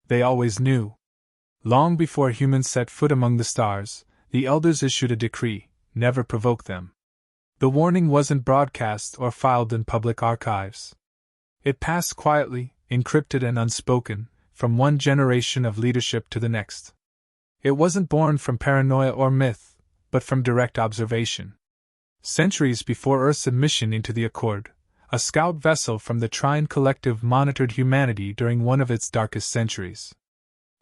They always knew. Long before humans set foot among the stars, the elders issued a decree: never provoke them. The warning wasn't broadcast or filed in public archives. It passed quietly, encrypted and unspoken, from one generation of leadership to the next. It wasn't born from paranoia or myth, but from direct observation. Centuries before Earth's admission into the Accord, a scout vessel from the Trine Collective monitored humanity during one of its darkest centuries.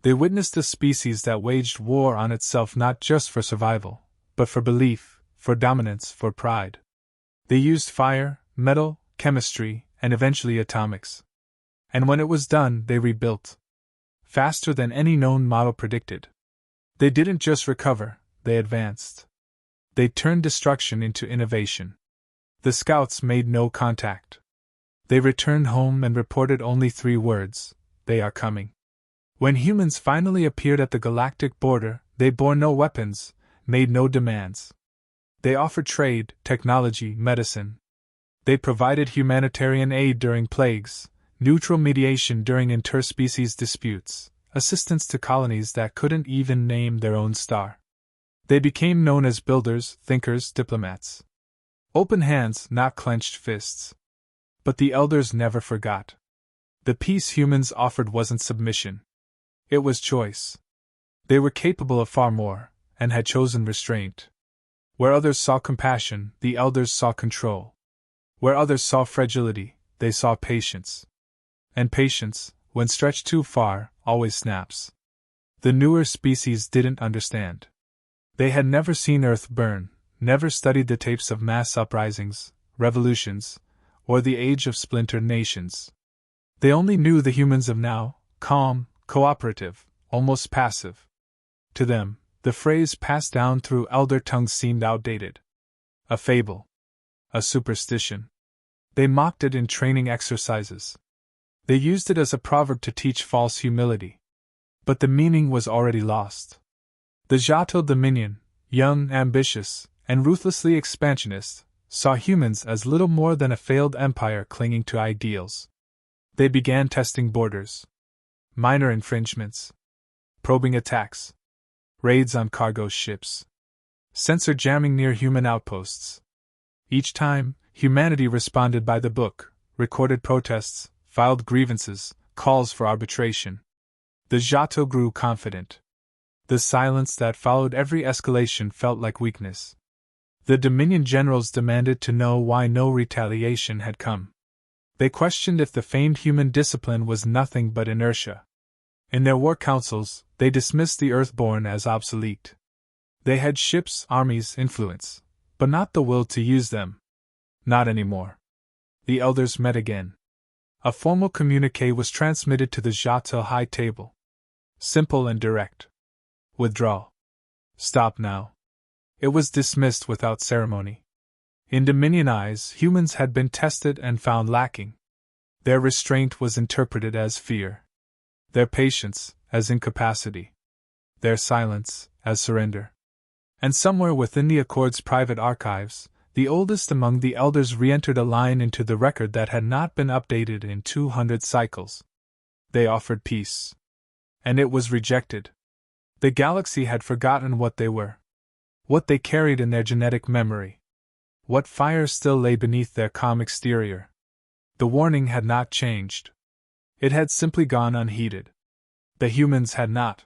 They witnessed a species that waged war on itself not just for survival, but for belief, for dominance, for pride. They used fire, metal, chemistry, and eventually atomics. And when it was done, they rebuilt. Faster than any known model predicted. They didn't just recover, they advanced. They turned destruction into innovation. The scouts made no contact. They returned home and reported only 3 words: they are coming. When humans finally appeared at the galactic border, they bore no weapons, made no demands. They offered trade, technology, medicine. They provided humanitarian aid during plagues, neutral mediation during interspecies disputes, assistance to colonies that couldn't even name their own star. They became known as builders, thinkers, diplomats. Open hands, not clenched fists. But the elders never forgot. The peace humans offered wasn't submission. It was choice. They were capable of far more, and had chosen restraint. Where others saw compassion, the elders saw control. Where others saw fragility, they saw patience. And patience, when stretched too far, always snaps. The newer species didn't understand. They had never seen Earth burn, never studied the tapes of mass uprisings, revolutions, or the age of splintered nations. They only knew the humans of now, calm, cooperative, almost passive. To them, the phrase passed down through elder tongues seemed outdated. A fable. A superstition. They mocked it in training exercises. They used it as a proverb to teach false humility. But the meaning was already lost. The Jato Dominion, young, ambitious, and ruthlessly expansionist, saw humans as little more than a failed empire clinging to ideals. They began testing borders. Minor infringements. Probing attacks. Raids on cargo ships. Sensor jamming near human outposts. Each time, humanity responded by the book, recorded protests, filed grievances, calls for arbitration. The Jato grew confident. The silence that followed every escalation felt like weakness. The Dominion generals demanded to know why no retaliation had come. They questioned if the famed human discipline was nothing but inertia. In their war councils, they dismissed the Earthborn as obsolete. They had ships, armies, influence, but not the will to use them. Not anymore. The elders met again. A formal communiqué was transmitted to the Jato High Table. Simple and direct. Withdraw. Stop now. It was dismissed without ceremony. In Dominion eyes, humans had been tested and found lacking. Their restraint was interpreted as fear. Their patience, as incapacity. Their silence, as surrender. And somewhere within the Accord's private archives, the oldest among the elders re-entered a line into the record that had not been updated in 200 cycles. They offered peace. And it was rejected. The galaxy had forgotten what they were. What they carried in their genetic memory. What fire still lay beneath their calm exterior. The warning had not changed. It had simply gone unheeded. The humans had not.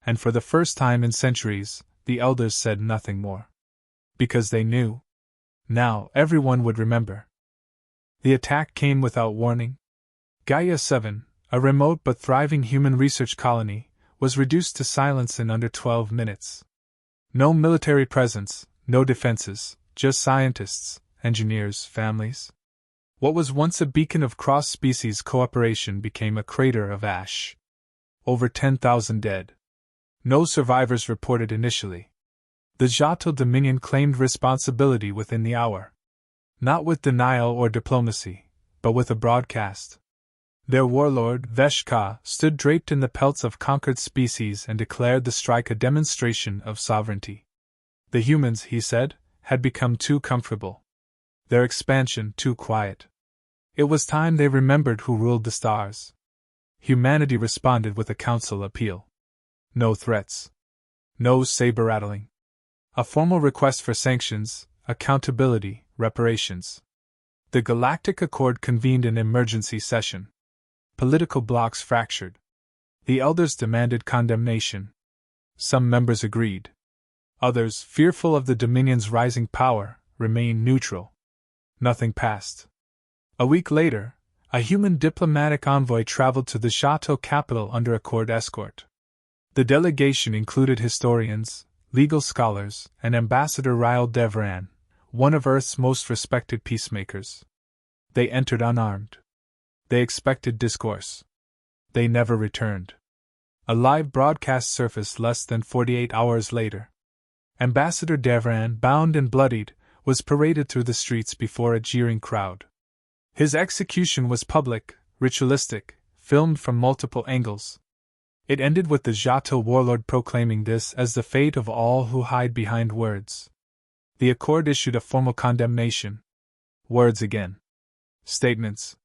And for the first time in centuries, the elders said nothing more. Because they knew. Now, everyone would remember. The attack came without warning. Gaia 7, a remote but thriving human research colony, was reduced to silence in under 12 minutes. No military presence, no defenses, just scientists, engineers, families. What was once a beacon of cross-species cooperation became a crater of ash. Over 10,000 dead. No survivors reported initially. The Jato Dominion claimed responsibility within the hour. Not with denial or diplomacy, but with a broadcast. Their warlord, Veshka, stood draped in the pelts of conquered species and declared the strike a demonstration of sovereignty. The humans, he said, had become too comfortable. Their expansion too quiet. It was time they remembered who ruled the stars. humanity responded with a council appeal. No threats. No saber-rattling. A formal request for sanctions, accountability, reparations. The Galactic Accord convened an emergency session. Political blocs fractured. The elders demanded condemnation. Some members agreed. Others, fearful of the Dominion's rising power, remained neutral. Nothing passed. A week later, a human diplomatic envoy traveled to the Chateau capital under Accord escort. The delegation included historians, legal scholars, and Ambassador Raoul Devran, one of Earth's most respected peacemakers. They entered unarmed. They expected discourse. They never returned. A live broadcast surfaced less than 48 hours later. Ambassador Devran, bound and bloodied, was paraded through the streets before a jeering crowd. His execution was public, ritualistic, filmed from multiple angles. It ended with the Chateau warlord proclaiming this as the fate of all who hide behind words. The Accord issued a formal condemnation. Words again. Statements.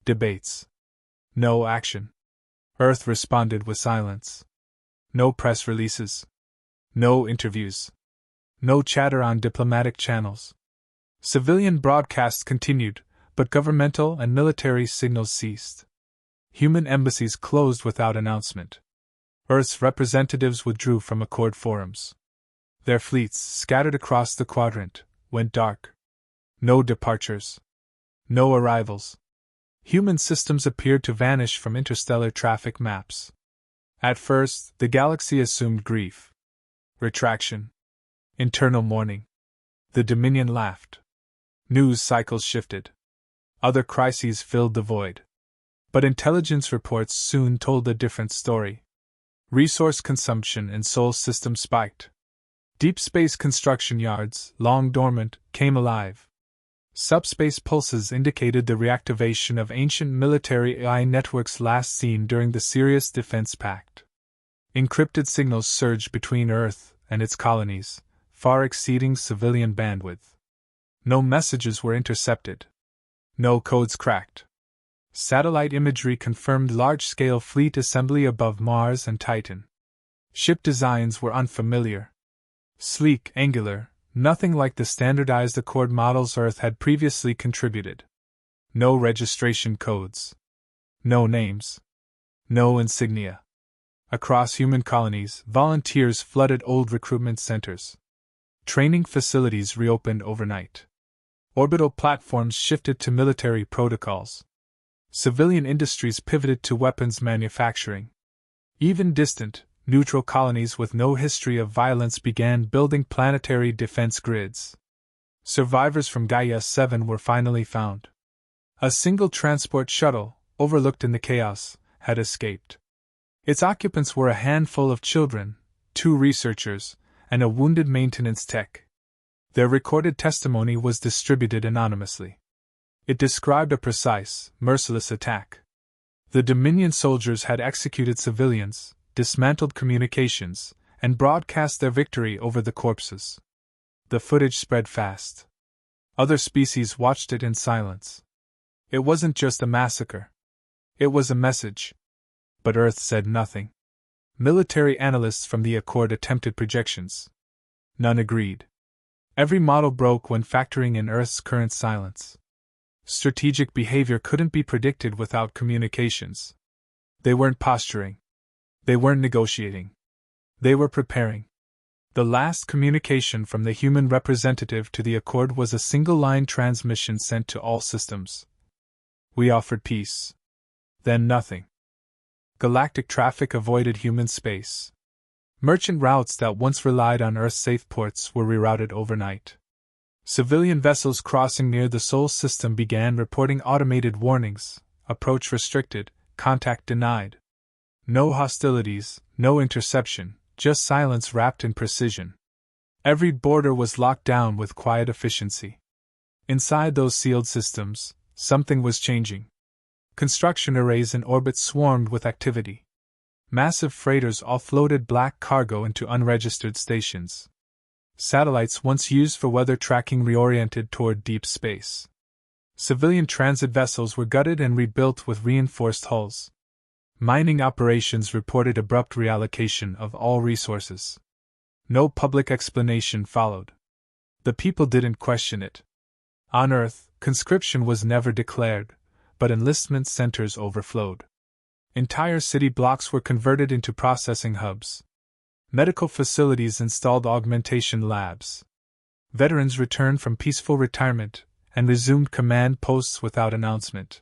Debates. No action. Earth responded with silence. No press releases. No interviews. No chatter on diplomatic channels. Civilian broadcasts continued, but governmental and military signals ceased. Human embassies closed without announcement. Earth's representatives withdrew from Accord forums. Their fleets, scattered across the quadrant, went dark. No departures. No arrivals. Human systems appeared to vanish from interstellar traffic maps. At first, the galaxy assumed grief. Retraction. Internal mourning. The Dominion laughed. News cycles shifted. Other crises filled the void. But intelligence reports soon told a different story. Resource consumption in Sol system spiked. Deep space construction yards, long dormant, came alive. Subspace pulses indicated the reactivation of ancient military AI networks last seen during the Sirius Defense Pact. Encrypted signals surged between Earth and its colonies, far exceeding civilian bandwidth. No messages were intercepted. No codes cracked. Satellite imagery confirmed large-scale fleet assembly above Mars and Titan. Ship designs were unfamiliar. Sleek, angular, nothing like the standardized Accord models Earth had previously contributed. No registration codes. No names. No insignia. Across human colonies, volunteers flooded old recruitment centers. Training facilities reopened overnight. Orbital platforms shifted to military protocols. Civilian industries pivoted to weapons manufacturing. Even distant, neutral colonies with no history of violence began building planetary defense grids. Survivors from Gaia 7 were finally found. A single transport shuttle, overlooked in the chaos, had escaped. Its occupants were a handful of children, 2 researchers, and a wounded maintenance tech. Their recorded testimony was distributed anonymously. It described a precise, merciless attack. The Dominion soldiers had executed civilians, dismantled communications, and broadcast their victory over the corpses. The footage spread fast. Other species watched it in silence. It wasn't just a massacre. It was a message. But Earth said nothing. Military analysts from the Accord attempted projections. None agreed. Every model broke when factoring in Earth's current silence. Strategic behavior couldn't be predicted without communications. They weren't posturing. They weren't negotiating. They were preparing. The last communication from the human representative to the Accord was a single-line transmission sent to all systems. We offered peace. Then nothing. Galactic traffic avoided human space. Merchant routes that once relied on Earth's safe ports were rerouted overnight. Civilian vessels crossing near the Sol system began reporting automated warnings: approach restricted, contact denied. No hostilities, no interception, just silence wrapped in precision. Every border was locked down with quiet efficiency. Inside those sealed systems, something was changing. Construction arrays in orbit swarmed with activity. Massive freighters offloaded black cargo into unregistered stations. Satellites once used for weather tracking reoriented toward deep space. Civilian transit vessels were gutted and rebuilt with reinforced hulls. Mining operations reported abrupt reallocation of all resources. No public explanation followed. The people didn't question it. On Earth, conscription was never declared, but enlistment centers overflowed. Entire city blocks were converted into processing hubs. Medical facilities installed augmentation labs. Veterans returned from peaceful retirement and resumed command posts without announcement.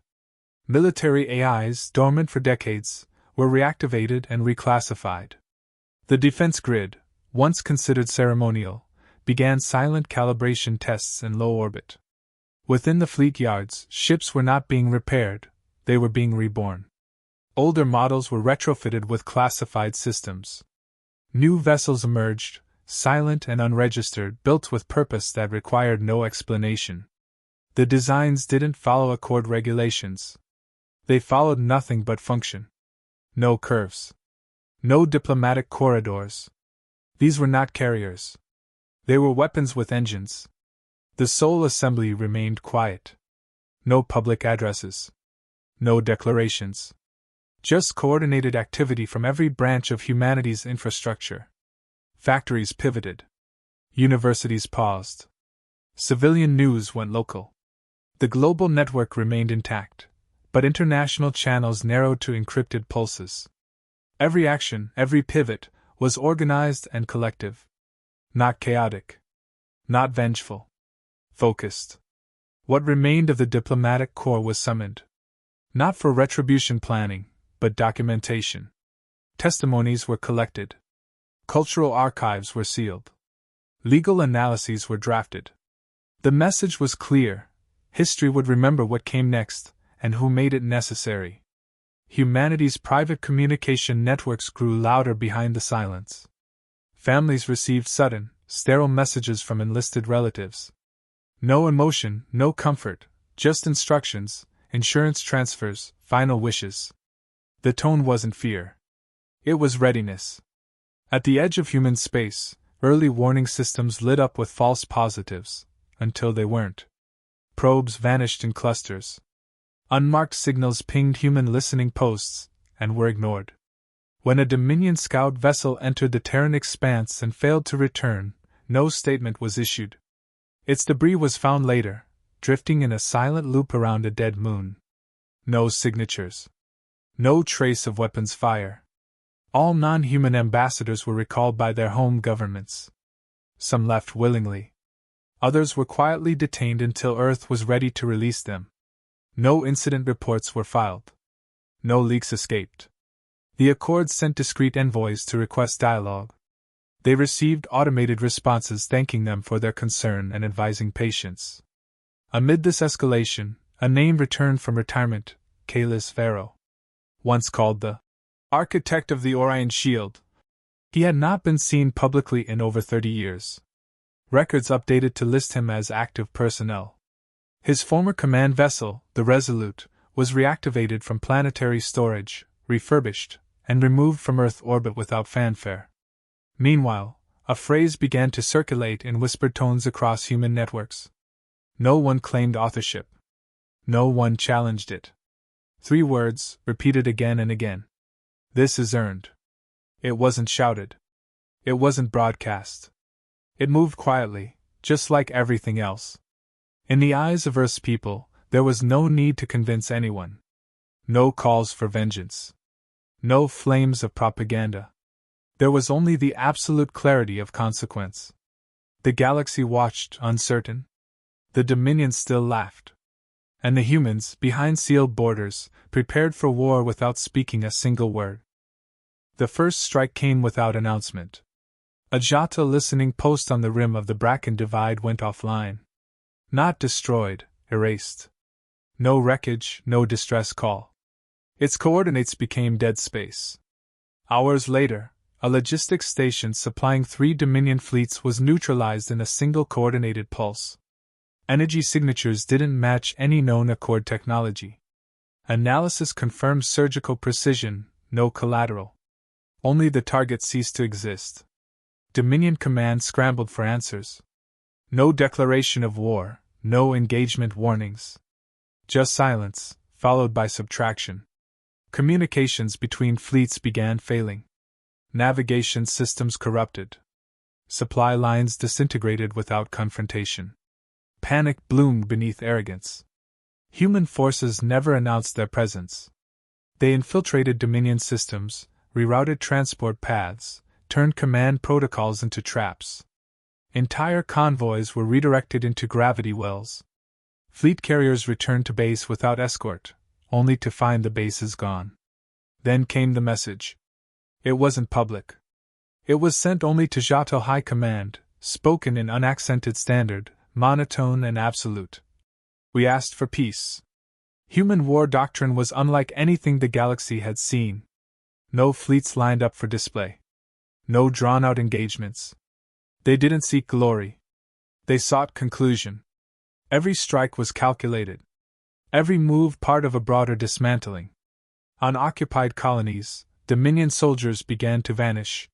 Military AIs, dormant for decades, were reactivated and reclassified. The defense grid, once considered ceremonial, began silent calibration tests in low orbit. Within the fleet yards, ships were not being repaired, they were being reborn. Older models were retrofitted with classified systems. New vessels emerged, silent and unregistered, built with purpose that required no explanation. The designs didn't follow Accord regulations. They followed nothing but function. No curves. No diplomatic corridors. These were not carriers. They were weapons with engines. The sole assembly remained quiet. No public addresses. No declarations. Just coordinated activity from every branch of humanity's infrastructure. Factories pivoted. Universities paused. Civilian news went local. The global network remained intact, but international channels narrowed to encrypted pulses. Every action, every pivot, was organized and collective. Not chaotic. Not vengeful. Focused. What remained of the diplomatic corps was summoned. Not for retribution planning, but documentation. Testimonies were collected. Cultural archives were sealed. Legal analyses were drafted. The message was clear. History would remember what came next, and who made it necessary. Humanity's private communication networks grew louder behind the silence. Families received sudden, sterile messages from enlisted relatives. No emotion, no comfort, just instructions, insurance transfers, final wishes. The tone wasn't fear. It was readiness. At the edge of human space, early warning systems lit up with false positives, until they weren't. Probes vanished in clusters. Unmarked signals pinged human listening posts, and were ignored. When a Dominion scout vessel entered the Terran expanse and failed to return, no statement was issued. Its debris was found later, drifting in a silent loop around a dead moon. No signatures. No trace of weapons fire. All non-human ambassadors were recalled by their home governments. Some left willingly. Others were quietly detained until Earth was ready to release them. No incident reports were filed. No leaks escaped. The Accords sent discreet envoys to request dialogue. They received automated responses thanking them for their concern and advising patience. Amid this escalation, a name returned from retirement, Kalis Vero. Once called the architect of the Orion Shield. He had not been seen publicly in over 30 years. Records updated to list him as active personnel. His former command vessel, the Resolute, was reactivated from planetary storage, refurbished, and removed from Earth orbit without fanfare. Meanwhile, a phrase began to circulate in whispered tones across human networks. No one claimed authorship. No one challenged it. 3 words, repeated again and again. This is earned. It wasn't shouted. It wasn't broadcast. It moved quietly, just like everything else. In the eyes of Earth's people, there was no need to convince anyone. No calls for vengeance. No flames of propaganda. There was only the absolute clarity of consequence. The galaxy watched, uncertain. The Dominion still laughed. And the humans, behind sealed borders, prepared for war without speaking a single word. The first strike came without announcement. A Jata listening post on the rim of the Bracken Divide went offline. Not destroyed, erased. No wreckage, no distress call. Its coordinates became dead space. Hours later, a logistics station supplying 3 Dominion fleets was neutralized in a single coordinated pulse. Energy signatures didn't match any known Accord technology. Analysis confirmed surgical precision, no collateral. Only the target ceased to exist. Dominion Command scrambled for answers. No declaration of war, no engagement warnings. Just silence, followed by subtraction. Communications between fleets began failing. Navigation systems corrupted. Supply lines disintegrated without confrontation. Panic bloomed beneath arrogance. Human forces never announced their presence. They infiltrated Dominion systems, rerouted transport paths, turned command protocols into traps. Entire convoys were redirected into gravity wells. Fleet carriers returned to base without escort, only to find the bases gone. Then came the message. It wasn't public. It was sent only to Jato High Command, spoken in unaccented standard, monotone and absolute. We asked for peace. Human war doctrine was unlike anything the galaxy had seen. No fleets lined up for display. No drawn-out engagements. They didn't seek glory. They sought conclusion. Every strike was calculated. Every move part of a broader dismantling. On occupied colonies, Dominion soldiers began to vanish.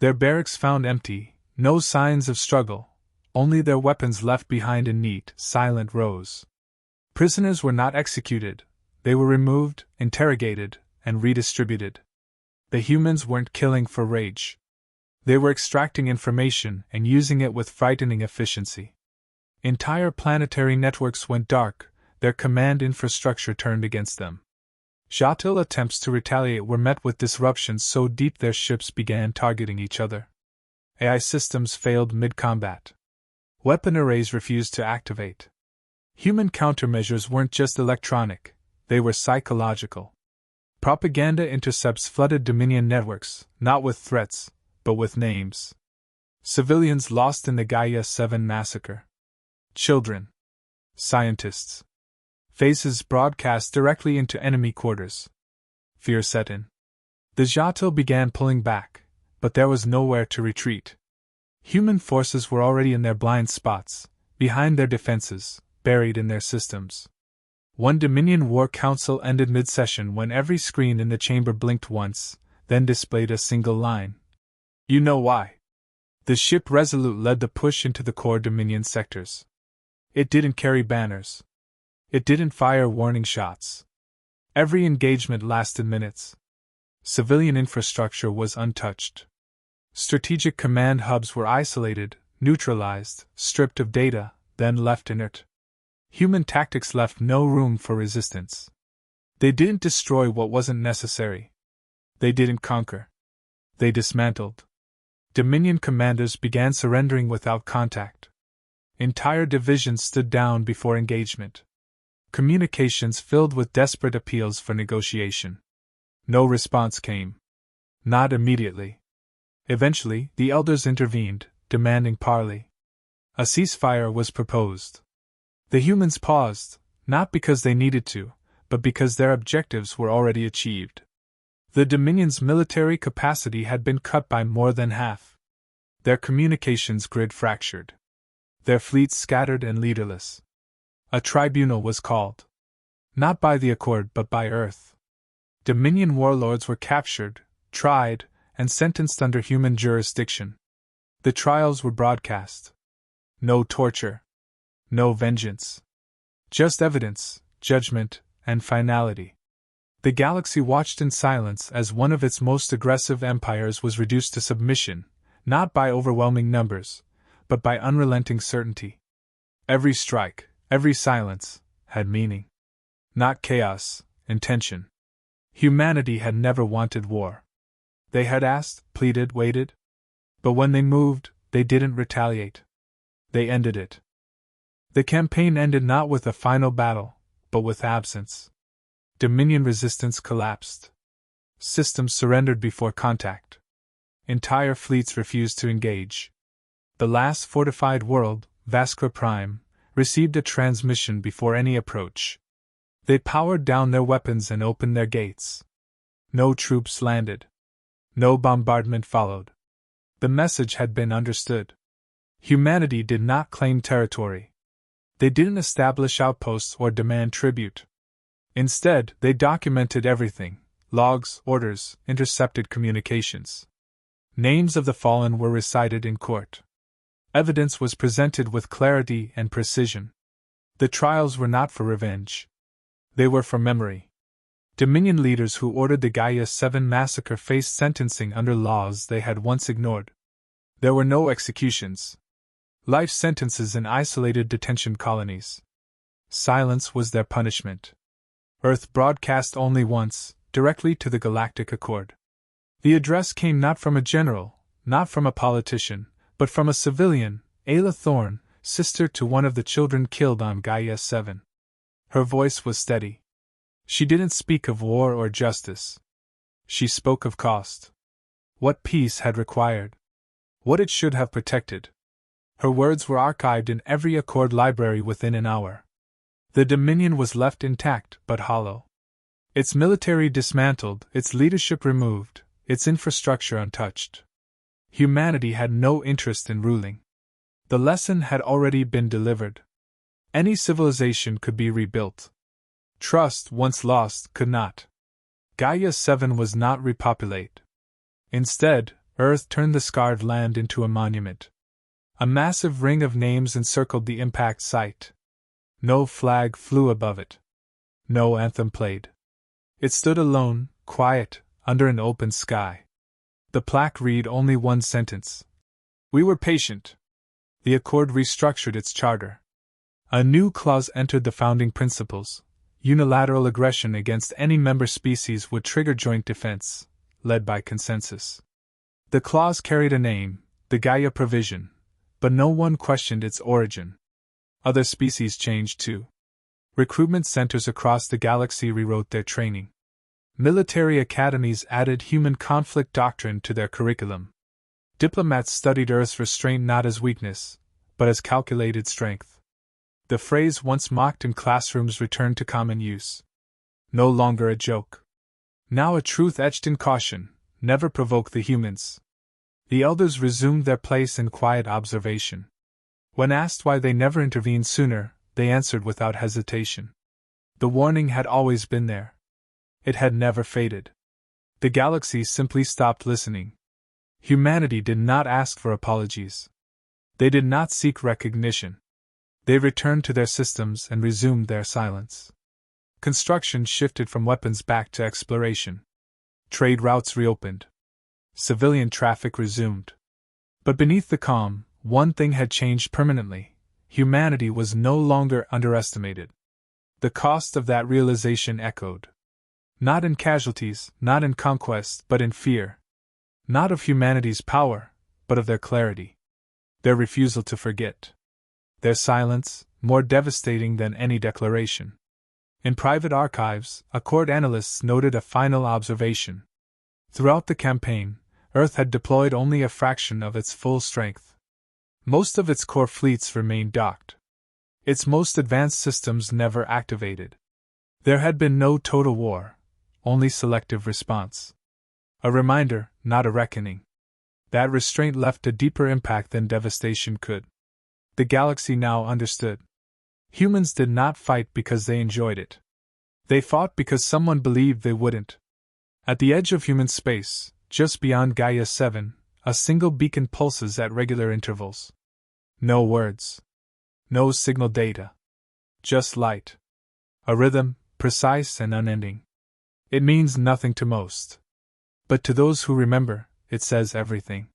Their barracks found empty, no signs of struggle, only their weapons left behind in neat, silent rows. Prisoners were not executed, they were removed, interrogated, and redistributed. The humans weren't killing for rage. They were extracting information and using it with frightening efficiency. Entire planetary networks went dark, their command infrastructure turned against them. Jatil attempts to retaliate were met with disruptions so deep their ships began targeting each other. AI systems failed mid-combat. Weapon arrays refused to activate. Human countermeasures weren't just electronic, they were psychological. Propaganda intercepts flooded Dominion networks, not with threats, but with names. Civilians lost in the Gaia 7 massacre. Children. Scientists. Faces broadcast directly into enemy quarters. Fear set in. The Jatil began pulling back, but there was nowhere to retreat. Human forces were already in their blind spots, behind their defenses, buried in their systems. One Dominion War Council ended mid-session when every screen in the chamber blinked once, then displayed a single line. You know why. The ship Resolute led the push into the core Dominion sectors. It didn't carry banners. It didn't fire warning shots. Every engagement lasted minutes. Civilian infrastructure was untouched. Strategic command hubs were isolated, neutralized, stripped of data, then left inert. Human tactics left no room for resistance. They didn't destroy what wasn't necessary. They didn't conquer. They dismantled. Dominion commanders began surrendering without contact. Entire divisions stood down before engagement. Communications filled with desperate appeals for negotiation. No response came. Not immediately. Eventually, the elders intervened, demanding parley. A ceasefire was proposed. The humans paused, not because they needed to, but because their objectives were already achieved. The Dominion's military capacity had been cut by more than half. Their communications grid fractured. Their fleets scattered and leaderless. A tribunal was called. Not by the Accord but by Earth. Dominion warlords were captured, tried, and sentenced under human jurisdiction. The trials were broadcast. No torture. No vengeance. Just evidence, judgment, and finality. The galaxy watched in silence as one of its most aggressive empires was reduced to submission, not by overwhelming numbers, but by unrelenting certainty. Every strike, every silence, had meaning. Not chaos, intention. Humanity had never wanted war. They had asked, pleaded, waited. But when they moved, they didn't retaliate. They ended it. The campaign ended not with a final battle, but with absence. Dominion resistance collapsed. Systems surrendered before contact. Entire fleets refused to engage. The last fortified world, Vaskra Prime, received a transmission before any approach. They powered down their weapons and opened their gates. No troops landed. No bombardment followed. The message had been understood. Humanity did not claim territory. They didn't establish outposts or demand tribute. Instead, they documented everything: logs, orders, intercepted communications. Names of the fallen were recited in court. Evidence was presented with clarity and precision. The trials were not for revenge. They were for memory. Dominion leaders who ordered the Gaia 7 massacre faced sentencing under laws they had once ignored. There were no executions. Life sentences in isolated detention colonies. Silence was their punishment. Earth broadcast only once, directly to the Galactic Accord. The address came not from a general, not from a politician, but from a civilian, Ayla Thorne, sister to one of the children killed on Gaia 7. Her voice was steady. She didn't speak of war or justice. She spoke of cost. What peace had required. What it should have protected. Her words were archived in every Accord library within an hour. The Dominion was left intact but hollow. Its military dismantled, its leadership removed, its infrastructure untouched. Humanity had no interest in ruling. The lesson had already been delivered. Any civilization could be rebuilt. Trust, once lost, could not. Gaia 7 was not repopulate. Instead, Earth turned the scarred land into a monument. A massive ring of names encircled the impact site. No flag flew above it. No anthem played. It stood alone, quiet, under an open sky. The plaque read only one sentence. We were patient. The Accord restructured its charter. A new clause entered the founding principles. Unilateral aggression against any member species would trigger joint defense, led by consensus. The clause carried a name, the Gaia Provision, but no one questioned its origin. Other species changed too. Recruitment centers across the galaxy rewrote their training. Military academies added human conflict doctrine to their curriculum. Diplomats studied Earth's restraint not as weakness, but as calculated strength. The phrase once mocked in classrooms returned to common use. No longer a joke. Now a truth etched in caution: never provoke the humans. The elders resumed their place in quiet observation. When asked why they never intervened sooner, they answered without hesitation. The warning had always been there. It had never faded. The galaxy simply stopped listening. Humanity did not ask for apologies. They did not seek recognition. They returned to their systems and resumed their silence. Construction shifted from weapons back to exploration. Trade routes reopened. Civilian traffic resumed. But beneath the calm, one thing had changed permanently. Humanity was no longer underestimated. The cost of that realization echoed. Not in casualties, not in conquest, but in fear. Not of humanity's power, but of their clarity. Their refusal to forget. Their silence, more devastating than any declaration. In private archives, Accord analysts noted a final observation. Throughout the campaign, Earth had deployed only a fraction of its full strength. Most of its core fleets remained docked. Its most advanced systems never activated. There had been no total war, only selective response. A reminder, not a reckoning. That restraint left a deeper impact than devastation could. The galaxy now understood. Humans did not fight because they enjoyed it. They fought because someone believed they wouldn't. At the edge of human space, just beyond Gaia 7, a single beacon pulses at regular intervals. No words. No signal data. Just light. A rhythm, precise and unending. It means nothing to most. But to those who remember, it says everything.